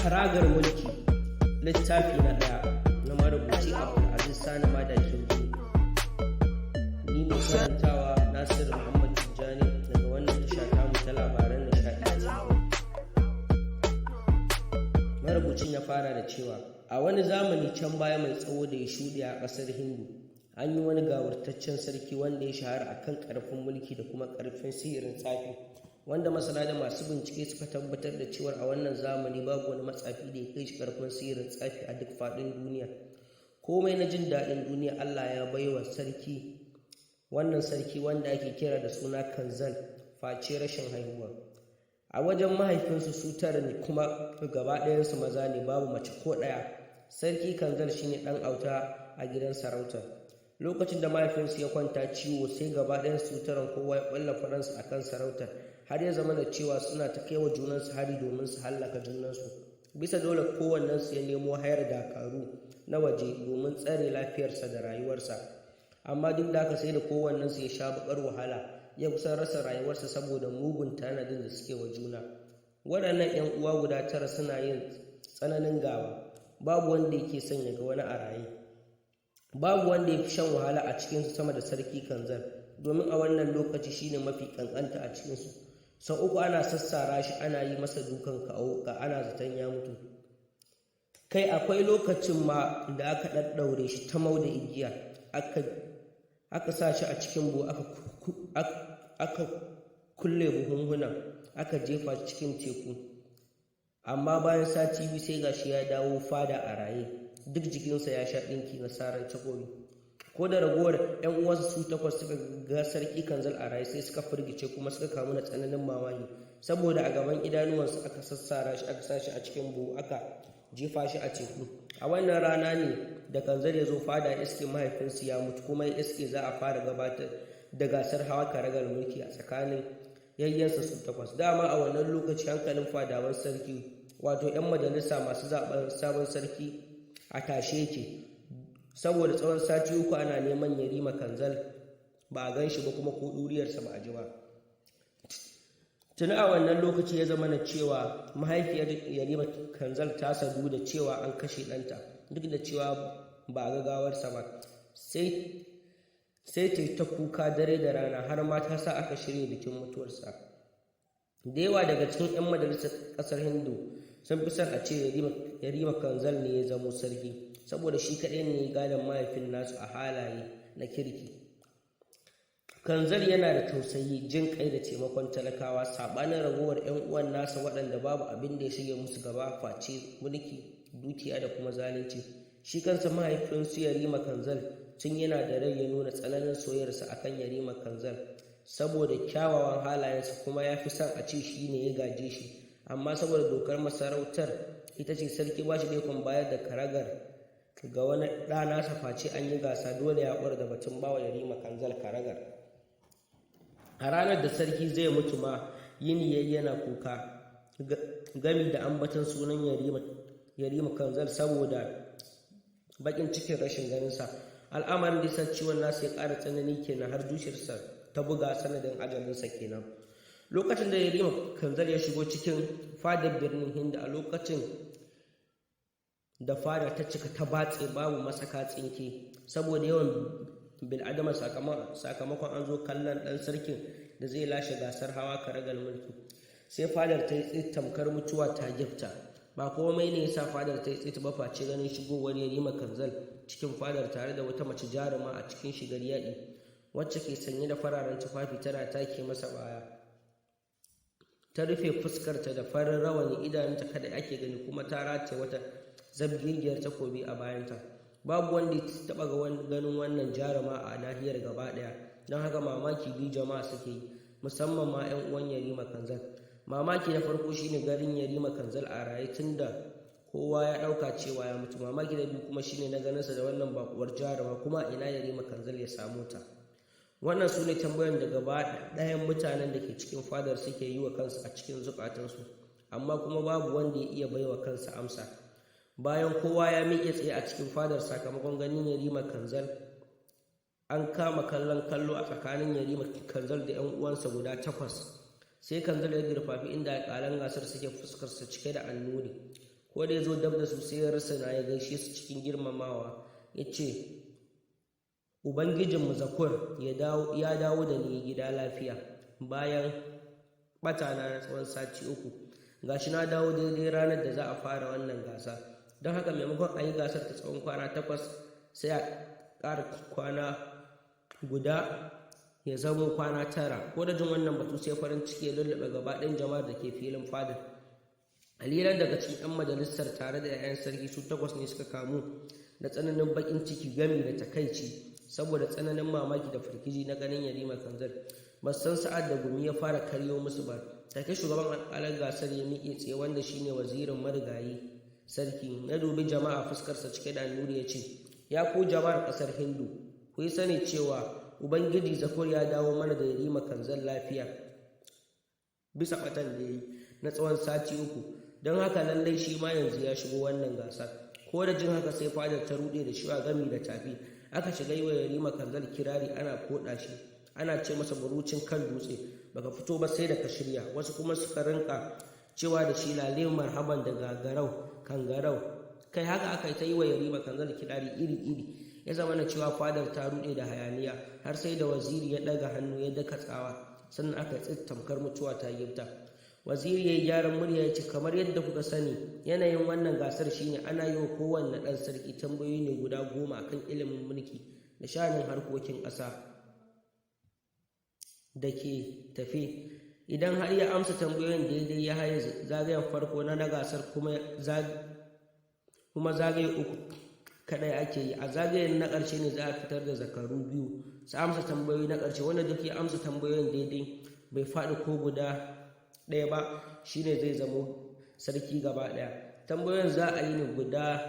Karagar mulki littafi na ɗaya na marubuci Abdulaziz Sani Madakin Gini. Ni mai karantawa Nasiru Muhammad Tijjani daga wannan tasha tamu ta labaran nishaɗi. Marubucin ya fara da cewa a wani zamani can baya mai tsawo da ya shuɗe a ƙasar Hindu, an yi wani gawurtaccen sarki wanda ya shahara a kan ƙarfin mulki da kuma ƙarfin sihirin tsafi, wanda masana da masu bincike suka tabbatar da cewa a wannan zamani babu wani matsafi da ya kai shi ƙarfin sihirin tsafi a duk faɗin duniya. Komai na jin daɗin duniya Allah ya baiwa sarki, wannan sarki wanda ake kira da suna Kanzal, face rashin haihuwa. A wajen mahaifinsu su tara ne kuma gaba ɗayansu maza ne, babu mace ko ɗaya. Sarki Kanzal shine ɗan auta a gidan sarauta. Lokacin da mahaifinsu ya kwanta ciwo, sai gaba ɗayan su taron kowa ya ƙwalla faransa akan sarautar, har ya zama da cewa suna ta kai wa junansu hari domin su hallaka junansu. Bisa dole kowannensu ya nemo hayar dakaru na waje domin tsare lafiyarsa da rayuwarsa, amma duk da haka sai da kowannensu ya sha baƙar wahala, ya kusan rasa rayuwarsa saboda mugun tanadin da suke wa juna. Waɗannan 'yan uwa guda tara suna yin tsananin gaba, babu wanda yake son ya ga wani a raye. Babu wanda ya fi shan wahala a cikinsu sama da sarki Kanzal, domin a wannan lokaci shine mafi ƙanƙanta a cikinsu. Sau uku ana sassara shi, ana yi masa dukan ka ana zaton ya mutu. Kai akwai lokacin ma da aka ɗaɗɗaure shi ta mau da igiya, aka sa shi a cikin buhu, aka kulle buhunhunan, aka jefa shi cikin teku. Amma bayan sati biyu sai gashi ya dawo fada a raye, duk jikinsa ya sha ɗinki na sarar takobi. Ko da ragowar 'yan uwansa su takwas suka ga sarki Kanzal a raye, sai suka firgice kuma suka kamu da tsananin mamaki, saboda a gaban idanuwansu aka sassara shi, aka sa shi a cikin buhu, aka jefa shi a teku. A wannan rana ne da Kanzal ya zo fada ya iske mahaifinsu ya mutu, kuma ya iske za a fara gabatar da gasar hawa karagar mulki a tsakanin yayyansa su takwas. Dama a wannan lokaci hankalin fadawan sarki, wato 'yan majalisa masu zaɓen sabon sarki, a tashe yake, saboda tsawon sati uku ana neman Yarima Kanzal ba a gan shi ba, kuma ko ɗuriyarsa ba a ji ba. Tuni a wannan lokaci ya zama na cewa mahaifiyar Yarima Kanzal ta sadu da cewa an kashe ɗanta, duk da cewa ba a ga gawarsa ba. Sai ta yi ta kuka dare da rana, har ma ta sa aka shirya bikin mutuwarsa. Da yawa daga cikin 'yan majalisar ƙasar Hindu sun fi son a ce Yarima Kanzal ne ya zamo sarki, saboda shi kaɗai ne gadon mahaifin nasu a halaye na kirki. Kanzal yana da tausayi, jin ƙai da taimakon talakawa, saɓanin ragowar 'yan uwan nasa waɗanda babu abin da ya shige musu gaba face mulki, dukiya da kuma zalunci. Shi kansa mahaifinsu Yarima Kanzal tun yana da rai ya nuna tsananin soyayyarsa akan Yarima Kanzal, saboda kyawawan halayensa, kuma ya fi son a ce shi ne ya gaje shi. Amma saboda dokar masarautar ita ce sarki ba shi da ikon bayar da karagar ga wani ɗa nasa face an yi gasa, dole ya ƙwar da batun bawa Yarima Kanzal karagar. A ranar da sarki zai mutu ma, yini yayi yana kuka gami da ambaton sunan Yarima Kanzal saboda baƙin cikin rashin ganinsa. Al'amarin da sa ciwon nasa ya ƙara tsanani kenan, har zuciyarsa ta buga, sanadin ajalinsa kenan. Lokacin da Yarima Kanzal ya shigo cikin fadar birnin Hindu, a lokacin da fadar ta cika ta batse, babu masaka tsinke saboda yawan bil'adama, sakamakon an zo kallon ɗan sarkin da zai lashe gasar hawa karagar mulki. Sai fadar ta yi tsit tamkar mutuwa ta gifta. Ba komai ne yasa fadar ta yi tsit ba face ganin shigowar Yarima Kanzal cikin fadar tare da wata mace jaruma a cikin shigar yaƙi, wacce ke sanye da fararen tufafi tana take masa baya. Ta rufe fuskarta da farin rawani, idanunta kada ake gani, kuma ta rataye wata zabgegiyar takobi a bayanta. Babu wanda ya taɓa ganin wannan jaruma a nahiyar gaba ɗaya, don haka mamaki biyu jama'a suke yi, musamman ma 'yan uwan Yarima Kanzal. Mamaki na farko shine garin Yarima Kanzal a raye, tunda kowa ya ɗauka cewa ya mutu. Mamaki na biyu kuma shine na ganinsa da wannan baƙuwar jaruma, kuma ina Yarima Kanzal ya samu ta. Wannan su ne tambayoyin da gaba ɗayan mutanen da ke cikin fadar suke yi wa kansu a cikin zukatansu, amma kuma babu wanda ya iya baiwa kansa amsa. Bayan kowa ya miƙe tsaye a cikin fadar sakamakon ganin Yarima Kanzal, an kama kallon kallo a tsakanin Yarima Kanzal da 'yan uwansa guda takwas. Sai Kanzal ya durfafi inda alƙalan gasar suke, fuskarsa cike da annuri. ko da ya zo dab da su sai ya rasa ya gaishe su cikin girmamawa, ya ce, Ubangijinmu Zakur ya dawo da ni gida lafiya bayan ɓata na tsawon sati 3. Gashi na dawo daidai ranar da za a fara wannan gasa, don haka maimakon a yi gasar ta tsawon kwana 8 sai a ƙara kwana guda ya zamo kwana 9. Ko da jin wannan batu sai farin ciki ya lullube gaba ɗayan jama'ar da ke filin fadar. Aliran daga cikin 'yan majalisar tare da 'ya'yan sarki su 8 ne suka kamu da tsananin baƙin ciki gami da takaici saboda tsananin mamaki da firgici na ganin Yarima Kanzal. Ba san sa'ad da gumi ya fara karyo musu ba. Take shugaban alƙalan gasar ya miƙe tsaye, wanda shine wazirin marigayi sarki, ya dubi jama'a fuskarsa cike da annuri ya ce, ya ku jama'ar ƙasar Hindu, ku yi sani cewa Ubangiji Zakur ya dawo mana da Yarima Kanzal lafiya bisa ɓatan da ya yi na tsawon sati 3, don haka lallai shi ma yanzu ya shigo wannan gasar. Ko da jin haka sai fadar ta ruɗe da shiwa gami da tafi. Aka shiga yi wa Yarima Kanzal kirari ana koɗa shi, ana ce masa burucin kan dutse, baka fito ba sai da ka shirya. Wasu kuma suka rinka cewa da shi lale marhaban da gagarau kangarau. Kai haka aka yi ta yi wa Yarima Kanzal kirari iri-iri. Ya zama na cewa fadar ta ruɗe da hayaniya, har sai da waziri ya ɗaga hannu ya daka tsawa, sannan aka tsit tamkar mutuwa ta gifta. Waziri ya yi gyaran murya ya ce, kamar yadda kuka sani, yanayin wannan gasar shine ana yi wa kowanne ɗan sarki tambayoyi ne guda 10 akan ilimin mulki da sha'anin harkokin ƙasa da ke tafe. Idan har ya amsa tambayoyin daidai ya haye zagayen farko na gasar, kuma zagaye 3 kadai ake yi. A zagayen na ƙarshe ne za a fitar da zakaru 2 su amsa tambayoyi na ƙarshe, wanda duk ya amsa tambayoyin daidai bai faɗi ko guda ɗaya ba shine zai zamo sarki gaba ɗaya. Tambayoyin za a yi ne guda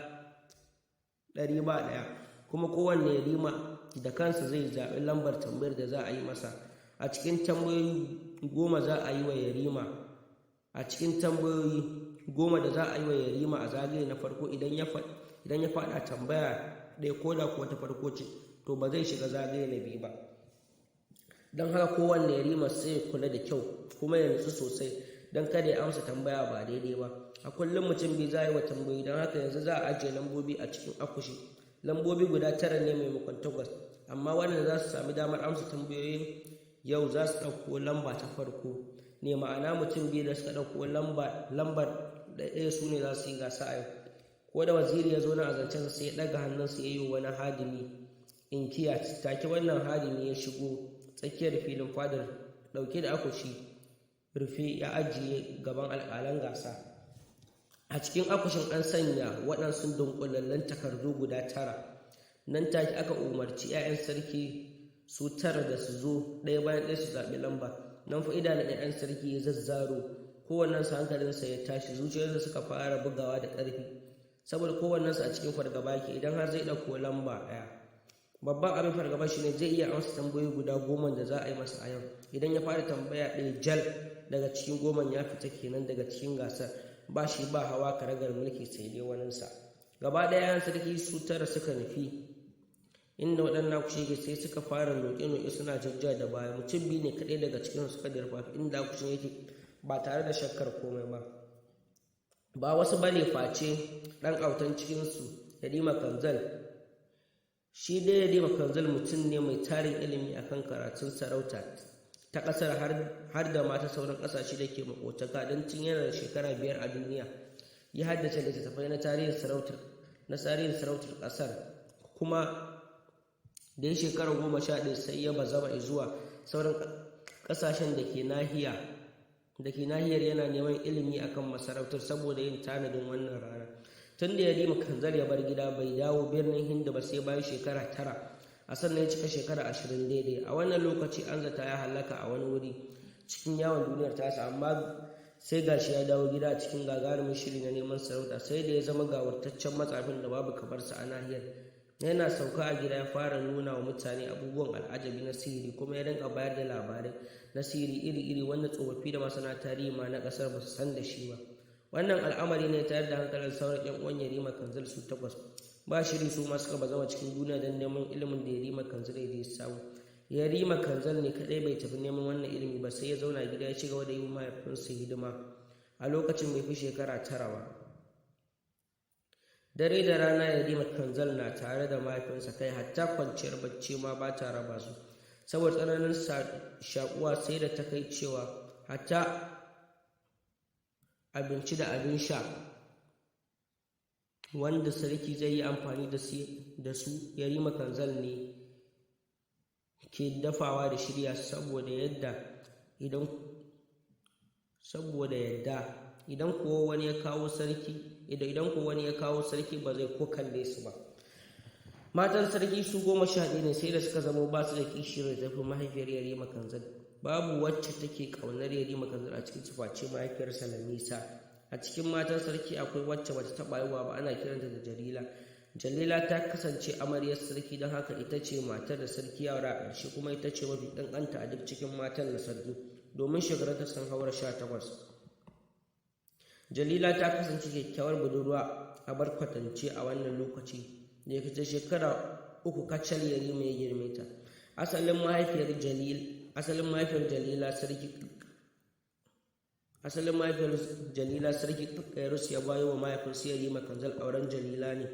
100 ba ɗaya, kuma kowanne yarima da kansa zai zaɓi lambar tambayar da za a yi masa. A cikin tambayoyi 10 za a yi wa yarima da za a yi wa yarima a zagaye na farko, idan ya faɗa tambaya ɗaya ko da kuwa ta farko ce, to ba zai shiga zagaye na biyu ba. Don haka kowanne yarima sai ya kula da kyau kuma ya nutsu sosai don kada ya amsa tambaya ba daidai ba. A kullum mutum biyu za a yi wa tambayoyi, don haka yanzu za a ajiye lambobi a cikin akushi. Lambobi guda 9 ne maimakon 8, amma waɗanda za su sami damar amsa tambayoyin yau za su ɗauko lamba ta farko ne, ma'ana mutum biyu da suka ɗauko lambar ɗaya su ne za su yi gasa a yau. Ko da waziri ya zo na azancensa sai ya ɗaga hannunsa ya yi wa wani hadimi inkiya. Take wannan hadimi ya shigo tsakiyar filin fadar ɗauke da akushi rufe ya ajiye gaban alƙalan gasa. A cikin akushin an sanya waɗansu dunkulallen takardu guda 9. Nan take aka umarci 'ya'yan sarki su 9 da su zo ɗaya bayan ɗaya su zaɓi lamba. Nan fa idanun 'ya'yan sarki ya zazzaro, kowannensu hankalinsa ya tashi, zuciyarsa suka fara bugawa da ƙarfi, saboda kowannensu a cikin fargaba ke idan har zai ɗauko lamba 1. Babban abin fargaba shine zai iya amsa tambayoyi guda 10 da za a yi masa a yau. Idan ya fara tambaya ɗaya jal daga cikin 10 ya fita kenan daga cikin gasar, ba shi ba hawa karagar mulki sai dai waninsa. Gaba ɗaya 'yan sarki su 9 suka nufi inda waɗannan kushe ke, sai suka fara noƙe-noƙe suna jajja da baya. Mutum biyu ne kaɗai daga cikin suka dirfafi inda kushin yake ba tare da shakkar komai ba wasu bane face ɗan autan cikinsu, Yarima Kanzal. Shi dai Yarima Kanzal mutum ne mai tarin ilimi akan karatun sarauta ta ƙasar har da mata sauran ƙasashe da ke makotaka, don tun yana da shekara 5 a duniya ya haddace littattafai na tarihin sarautar ƙasar, kuma da ya shekara 11 sai ya bazama zuwa sauran ƙasashen da ke nahiyar yana neman ilimi akan masarautar saboda yin tanadin wannan rana. Tun da Yarima Kanzal ya bar gida bai dawo birnin Hindu ba sai bayan shekara 9, a sannan ya cika shekara 20 daidai. A wannan lokaci an zata ya halaka a wani wuri cikin yawon duniyar tasa, amma sai gashi ya dawo gida cikin gagarumin shiri na neman sarauta, sai da ya zama gawurtaccen matsafin da babu kamarsa a nahiyar. Yana sauka a gida ya fara nuna wa mutane abubuwan al'ajabi na sihiri, kuma ya rinka bayar da labarai na sihiri iri-iri wanda tsofaffi da masana tarihi ma na ƙasar ba su san da shi ba. Wannan al'amari ne tare da hankalin sauran 'yan uwan Yarima Kanzal su 8. Ba shiri su ma suka bazama cikin duniya don neman ilimin da Yarima Kanzal ya samu. Yarima Kanzal ne kadai bai tafi neman wannan ilimi ba, sai ya zauna gida ya ci gaba da yi wa mahaifinsa hidima. A lokacin bai fi shekara 9 ba. Dare da rana Yarima Kanzal na tare da mahaifinsa, kai hatta kwanciyar bacci ma ba ta raba su, saboda tsananin shakuwa, sai da ta kai cewa hatta abinci da abin sha wanda sarki zai yi amfani da su Yarima Kanzal ne ke dafawa da shirya, saboda yadda idan kuwa wani ya kawo sarki ba zai ko kalle su ba. Matan sarki su 11 ne, sai da suka zamo ba su da kishiyar da tafi mahaifiyar Yarima Kanzal. Babu wacce take ƙaunar Yarima Kanzal a cikin face mahaifiyarsa Lamisa. A cikin matan sarki akwai wacce bata taɓa haihuwa ba, ana kiranta da Jalila. Jalila ta kasance amaryar sarki, don haka ita ce matar da sarki ya aura a ƙarshe, kuma ita ce mafi ƙanƙanta a duk cikin matan na sarki, domin shekarunta sun haura 18. Jalila ta kasance kyakkyawar budurwa a bar kwatance a wannan lokaci, da ya shekara 3 kacal Yarima ya girme ta. Asalin mahaifiyar Jalila sarki Kairus ya bayo wa mahaifinsa Yarima Kanzal auren Jalila ne,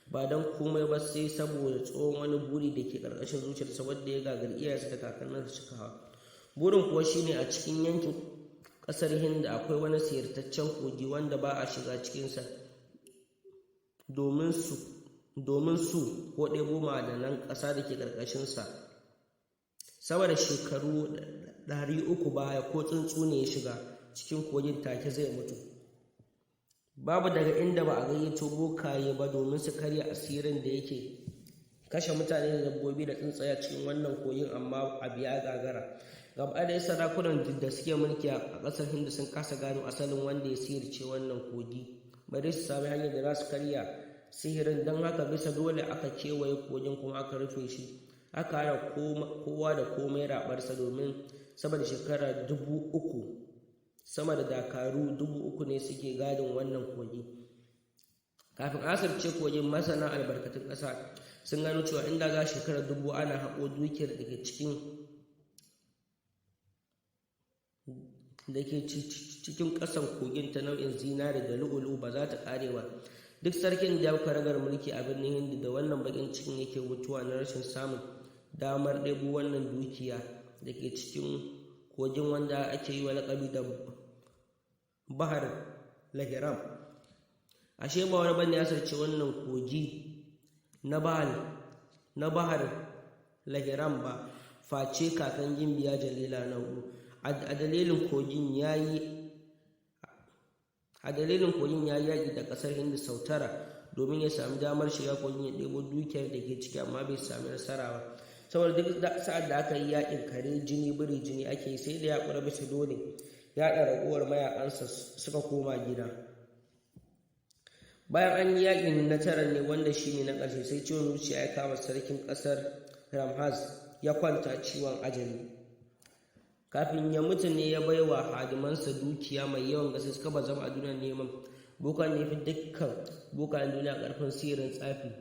ba don komai ba sai saboda tsohon wani buri da ke ƙarƙashin zuciyarsa wadda ya gagari iyayensa da kakanninsa cikawa. Burin kuwa shine a cikin yankin ƙasar Hind akwai wani siyartaccen kogi wanda ba a shiga cikinsa domin su ko ɗebo ma'adanan ƙasa da ke ƙarƙashinsa. Sama da shekaru 300 baya, ko tsuntsu ne ya shiga cikin kogin take zai mutu. Babu daga inda ba a gayyato bokaye ba domin su karya asirin da yake kashe mutane da dabbobi da tsuntsaye cikin wannan kogin, amma abu ya gagara. Gaba ɗaya sarakunan da suke mulki a ƙasar Hindu sun kasa gano asalin wanda ya sihirce wannan kogi, bari su sami hanyar da za su karya sihirin. Don haka bisa dole aka kewaye kogin kuma aka rufe shi, aka hana kowa da komai raɓarsa, domin sama da shekara 3,000 sama da dakaru 3,000 ne suke gadin wannan kogi. Kafin asirce kogin, masana albarkatun ƙasa sun gano cewa inda za shekara 1000 ana haƙo dukiyar da ke cikin ƙasan kogin ta nau'in zinari da lu'ulu ba za ta ƙare ba. Duk sarkin da ya karagar mulki a birnin Hindu da wannan bakin cikin yake mutuwa na rashin samun damar ɗebo wannan dukiya da ke cikin kogin, wanda ake yi wa laƙabi da Bahar Lahiram. Ashe ba wani bane ya sarce wannan kogi na Bahar Lahiram ba, face kakan gimbiya Jalila na 4. A dalilin kogin ya yi yaƙi da ƙasar Hindu sau 9 domin ya sami damar shiga kogin ya ɗebo dukiyar da ke ciki, amma bai sami nasara ba, saboda duk sa'ad da aka yi yaƙin kare jini biri jini ake yi, sai da ya ƙura bisa dole ya ɗan ragowar mayaƙansa suka koma gida. Bayan an yi yaƙin na 9 ne, wanda shi ne na ƙarshe, sai ciwon zuciya ya kama sarkin ƙasar Ramhas, ya kwanta ciwon ajali. Kafin ya mutu ne ya bai wa hadimansa dukiya mai yawan gaske, suka ba zama a duniyar neman bokan ne fi dukkan bokan duniya ƙarfin sihirin tsafi,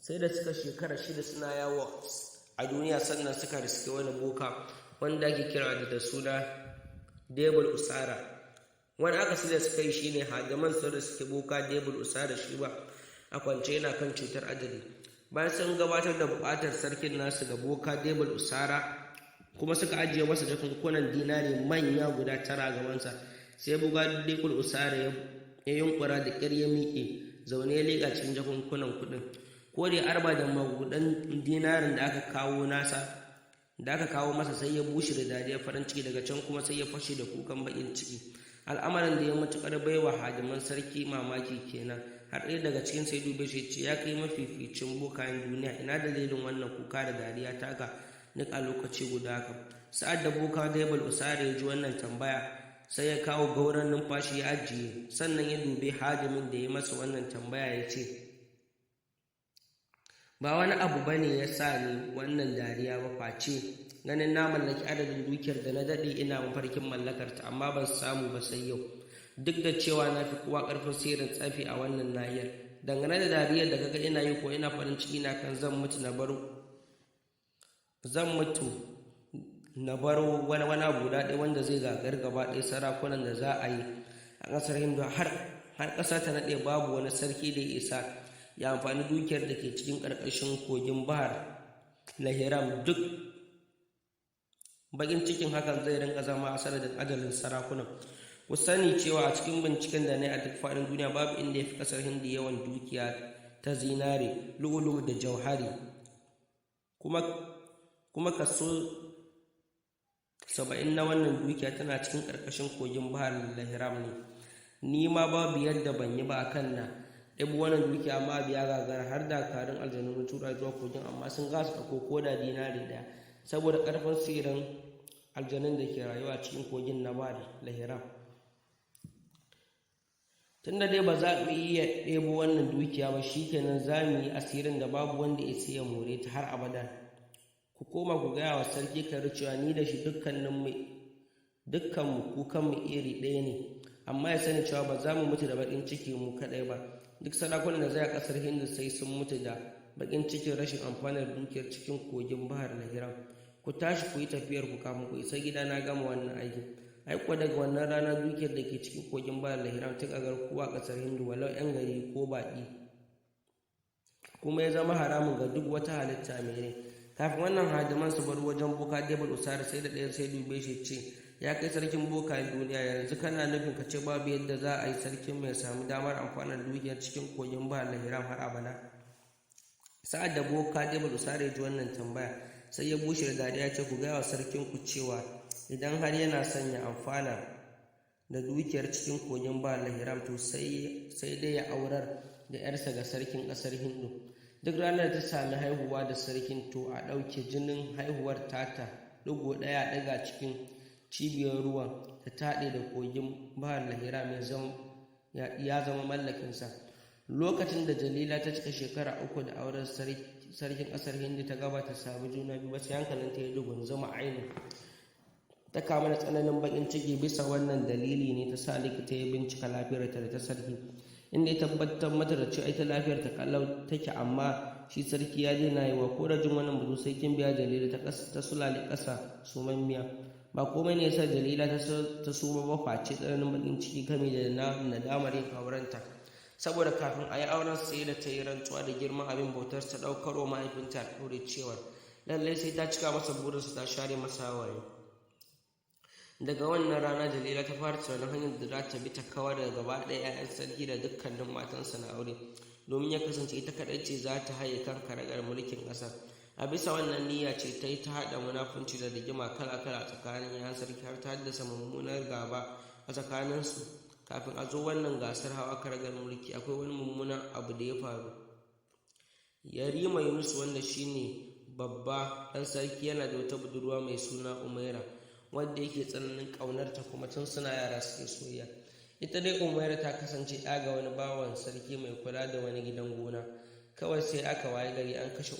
sai da suka shekara 6 suna yawo a duniya, sannan suka riske wani boka wanda ake kira da suna Debul Usara. Wani akasi da suka yi shine hadiman sun riske boka Debul Usara shi ba a kwance yana kan cutar ajali. Bayan sun gabatar da buƙatar sarkin nasu ga boka Debul Usara, kuma suka ajiye masa jakunkunan dinari manya guda 9 a gabansa, sai boka Debul Usara ya yunkura da ƙyar ya miƙe zaune ya leƙa cikin jakunkunan kuɗin. Ko da arba da magudan dinarin da aka kawo masa, sai ya bushe da dariya farin ciki, daga can kuma sai ya fashe da kukan bakin ciki. Al'amarin da ya matuƙar baiwa hadiman sarki mamaki kenan, har ɗaya daga cikin sai dube shi ce, ya kai mafificin bokayen duniya, ina dalilin wannan kuka da dariya taka duk a lokaci guda haka. Sa'ad da boka Debul Usara ya ji wannan tambaya, sai ya kawo gauran numfashi ya ajiye, sannan ya dube hadimin da ya masa wannan tambaya ya ce, ba wani abu bane ya sa ni wannan dariya ba, face ganin na mallaki adadin dukiyar da na daɗe ina mafarkin mallakarta, amma ban samu ba sai yau, duk da cewa na fi kowa ƙarfin sirrin tsafi a wannan nahiyar. Dangane da dariyar da kaga ina yi ko ina farin ciki na kan zan mutu na bar wani abu guda ɗaya wanda zai gagar gaba ɗaya sarakunan da za a yi a ƙasar Hindu, har ƙasa ta naɗe babu wani sarki da ya isa ya amfani dukiyar da ke cikin ƙarƙashin kogin bahar lahiram. Duk bakin cikin hakan zai rinka zama a sanadin ajalin sarakunan. Ku sani cewa a cikin binciken da na yi a duk faɗin duniya babu inda ya fi ƙasar Hindu yawan dukiya ta zinare, lu'ulu da jauhari, kuma kaso 70 na wannan dukiya tana cikin ƙarƙashin kogin bahar lahiram ne. Ni ma babu yadda ban yi ba akan na ɗabi wannan dukiya, amma biya gagara har dakarun aljanu na tura zuwa kogin, amma sun gasa ɗauko ko da dinari ɗaya saboda ƙarfin sirrin aljanun da ke rayuwa cikin kogin na bahar lahiram. Tunda dai ba za mu iya ɗebo wannan dukiya ba, shikenan za mu yi asirin da babu wanda ya sai ya more ta har abada. Ku koma ku gaya wa sarki Kari cewa ni da shi dukkanmu kukanmu iri ɗaya ne, amma ya sani cewa ba za mu mutu da baƙin ciki mu kaɗai ba. Duk sarakunan da zai a ƙasar Hindu sai sun mutu da baƙin cikin rashin amfanar dukiyar cikin kogin bahar lahiram. Ku tashi ku yi tafiyar ku kafin ku isa gida na gama wannan aikin. Aiko daga wannan rana dukiyar da ke cikin kogin bahar lahiram ta ƙagar kowa a ƙasar Hindu, walau 'yan gari ko baƙi, kuma ya zama haramun ga duk wata halitta mai rai. Kafin wannan hadiman su bar wajen boka Debul Usara, sai da ɗayan sai dube shi ce, ya kai sarkin boka duniya, yanzu kana nufin ka ce babu yadda za a yi sarkin mai samu damar amfanar dukiyar cikin kogin bahar lahiram har abada? Sa'ad da boka Debul Usara ya ji wannan tambaya, sai ya bushe da dariya ce, ku gaya wa sarkin ku cewa idan har yana son ya amfana da dukiyar cikin kogin bahar lahiram, to sai dai ya aurar da 'yarsa ga sarkin ƙasar Hindu. Duk ranar da ta sami haihuwa da sarkin, to a ɗauke jinin haihuwar tata ɗigo ɗaya ɗaga cikin cibiyar ruwan ta taɗe da kogin bahar lahiram ya zama mallakinsa. Lokacin da Jalila ta cika shekara 3 da auren sarkin ƙasar Hindu, ta gaba ta samu juna biyu ba, sai hankalinta ya dugunzuma ainihin. Ta kama da tsananin baƙin ciki. Bisa wannan dalili ne ta sa likita ya bincika lafiyarta da ta sarki, inda ya tabbatar mata da cewa ita lafiyar ta kalau take, amma shi sarki ya daina haihuwa. Ko da jin wannan batu sai kin biya Jalila ta sulale ƙasa sumammiya. Ba komai ne yasa Jalila ta suma ba face tsananin bakin ciki game da nadamar yin aurenta, saboda kafin a yi auren sai da ta yi rantsuwa da girman abin bautar ta ɗaukar wa mahaifinta alƙawari cewa lallai sai ta cika masa burinsa, ta share masa hawaye. Daga wannan rana Jalila ta fara tunanin hanyar da za ta bi ta kawar da gaba ɗaya 'ya'yan sarki da dukkanin matansa na aure, domin ya kasance ita kaɗai ce za ta haye kan karagar mulkin ƙasar. A bisa wannan niyya ce ta yi ta haɗa munafunci da rigima kala-kala tsakanin 'ya'yan sarki, har ta haddasa mummunar gaba a tsakaninsu. Kafin a zo wannan gasar hawa karagar mulki, akwai wani mummunan abu da ya faru. Yarima Yunus, wanda shine babba ɗan sarki, yana da wata budurwa mai suna Umaira, wadda yake tsananin ƙaunarta, kuma tun suna yara suke soyayya. Ita dai Umaira ta kasance ɗa ga wani bawan sarki mai kula da wani gidan gona. Kawai sai aka waye gari an kashe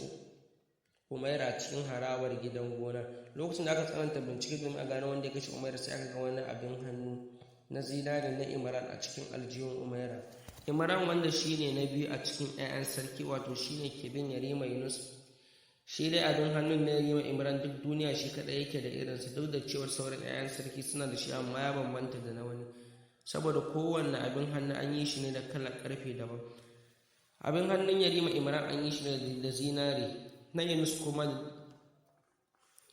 Umaira cikin harawar gidan gona. Lokacin da aka tsananta bincike domin a gano wanda ya kashe Umaira, sai aka ga wani abin hannu na zinari na Imran a cikin aljihun Umaira. Imran, wanda shine na biyu a cikin 'ya'yan sarki, wato shine ke bin Yarima Yunus. Shi dai abin hannun na Yarima Imran duk duniya shi kaɗai yake da irinsa, duk da cewar sauran 'ya'yan sarki suna da shi, amma ya bambanta da na wani, saboda kowanne abin hannu an yi shi ne da kalar ƙarfe daban. Abin hannun Yarima Imran an yi shi ne da zinari, na Yunus kuma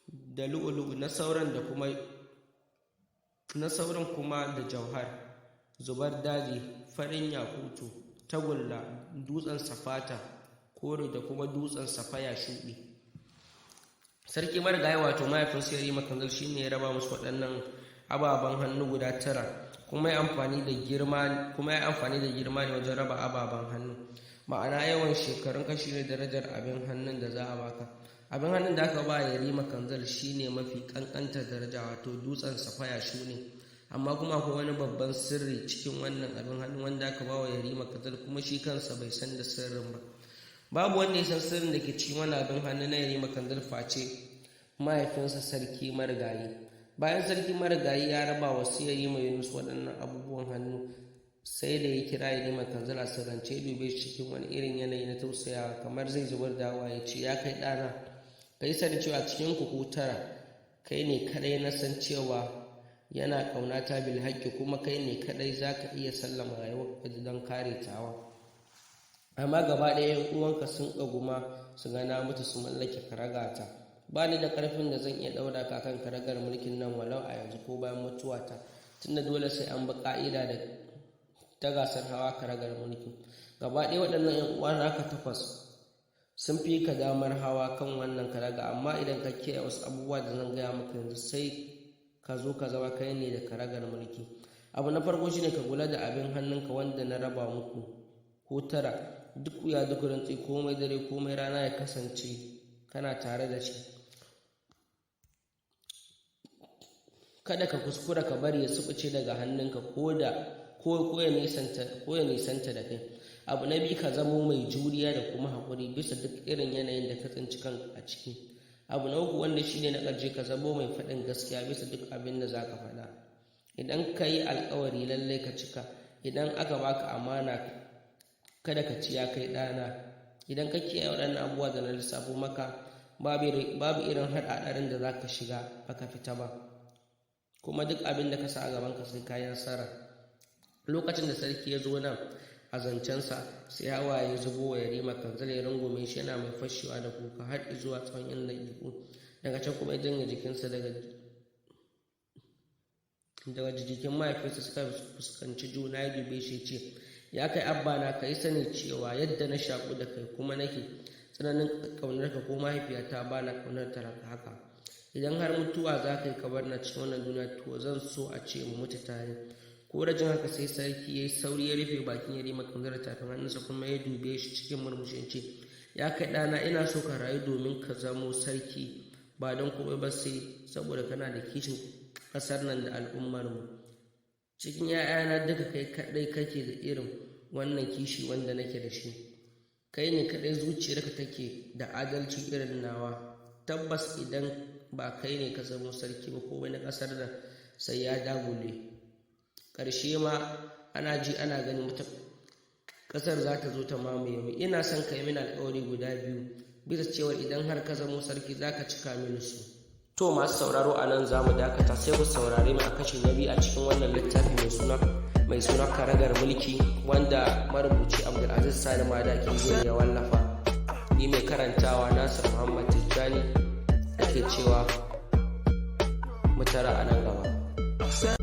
da lu'ulu'u, na sauran kuma da jauhar, zubar daji, farin yakutu, tagulla, dutsen safata kore da kuma dutsen safaya shuɗi. Sarki marigayi wato mahaifin Yarima Kanzal shi ne ya raba musu waɗannan ababen hannu guda 9, kuma ya amfani da girma ne wajen raba ababen hannu. Ma'ana yawan shekarun kashi ne darajar abin hannun da za a baka. Abin hannun da aka ba Yarima Kanzal shine mafi kankantar daraja, wato dutsen safaya shune. Amma kuma akwai wani babban sirri cikin wannan abin hannun wanda aka ba wa Yarima Kanzal, kuma shi kansa bai san da sirrin ba. Babu wanda ya san sirrin da ke cikin wani abin hannu na Yarima Kanzal face mahaifinsa sarki marigayi. Bayan sarki marigayi ya raba wa Yarima Yunus waɗannan abubuwan hannu, sai da ya kira Yarima Kanzal a sirrance, dube shi cikin wani irin yanayi na tausayawa, kamar zai zubar da hawa, ya ce, ya kai ɗana, ka yi sani cewa cikin ku 9 kai ne kaɗai na san cewa yana ƙaunata bil haƙƙi, kuma kai ne kaɗai za ka iya sallama rayuwar don kare tawa. amma gaba ɗaya 'yan uwanka sun ƙaguma su ga na mutu su mallake karagata. Ba ni da ƙarfin da zan iya ɗaura ka kan karagar mulkin nan walau a yanzu ko bayan mutuwata, tunda dole sai an bi ƙa'ida da ta gasar hawa karagar mulki. Gaba ɗaya waɗannan 'yan uwa naka 8 sun fi ka damar hawa kan wannan karaga, amma idan ka kiyaye wasu abubuwa da zan gaya maka yanzu sai ka zo ka zama kai ne da karagar mulki. Abu na farko shine ka kula da abin hannunka wanda na raba muku ko 9, duk wuya duk rantsi, komai dare komai rana ya kasance kana tare da shi. Kada ka kuskura ka bari ya subuce daga hannunka ko ya nisanta da kai. Abu na 2, ka zamo mai juriya da kuma haƙuri bisa duk irin yanayin da ka tsinci kanka a ciki. Abu na 3 wanda shine na ƙarshe, ka zamo mai faɗin gaskiya bisa duk abin da za ka faɗa. Idan ka yi alƙawari lallai ka cika. Idan aka baka amana kada ka ci ya kai ɗana. Idan ka kiyaye waɗannan abubuwa da na lissafo maka, babu irin haɗaɗarin da za ka shiga baka fita ba, kuma duk abin da ka sa a gabanka sai ka yi nasara. Lokacin da sarki ya zo nan a zancensa, sai hawaye ya zubo wa Yarima Kanzal, ya rungume shi yana mai fashewa da kuka har zuwa tsawon 'yan daƙiƙu. Daga can kuma ya janye jikinsa daga jikin mahaifinsa, suka fuskanci juna. Ya dube shi ce, ya kai abba na, ka yi sani cewa yadda na shaƙu da kai kuma nake tsananin ƙaunarka, ko mahaifiyata ba na ƙaunar ta haka. Idan har mutuwa za ka yi ka bar na cikin wannan duniya, to zan so a ce mu mutu tare. Ko da jin haka sai sarki ya yi sauri ya rufe bakin Yarima Kanzal da tafin hannunsa, kuma ya dube shi cikin murmushi ce, ya kai ɗana, ina so ka rayu domin ka zamo sarki, ba don komai ba sai saboda kana da kishin ƙasar nan da al'ummarmu. Cikin 'ya'yana duka kai kaɗai kake da irin wannan kishi wanda nake da shi. Kai ne kaɗai zuciyarka take da adalci irin nawa. Tabbas idan ba kai ne ka zamo sarki ba, komai na ƙasar nan sai ya dagule. Ƙarshe ma ana ji ana gani wata ƙasar za ta zo ta mamaye mu. Ina son ka yi mini alƙawari guda 2 bisa cewa idan har ka zamo sarki za ka cika mini su. To masu sauraro, a nan za mu dakata, sai ku saurare mu a kashi na 2 a cikin wannan littafi mai suna Karagar Mulki, wanda marubuci Abdulaziz Sani Madaki zai ya wallafa. Ni mai karantawa Nasir Muhammad Tijjani ake cewa mu tara a nan gaba.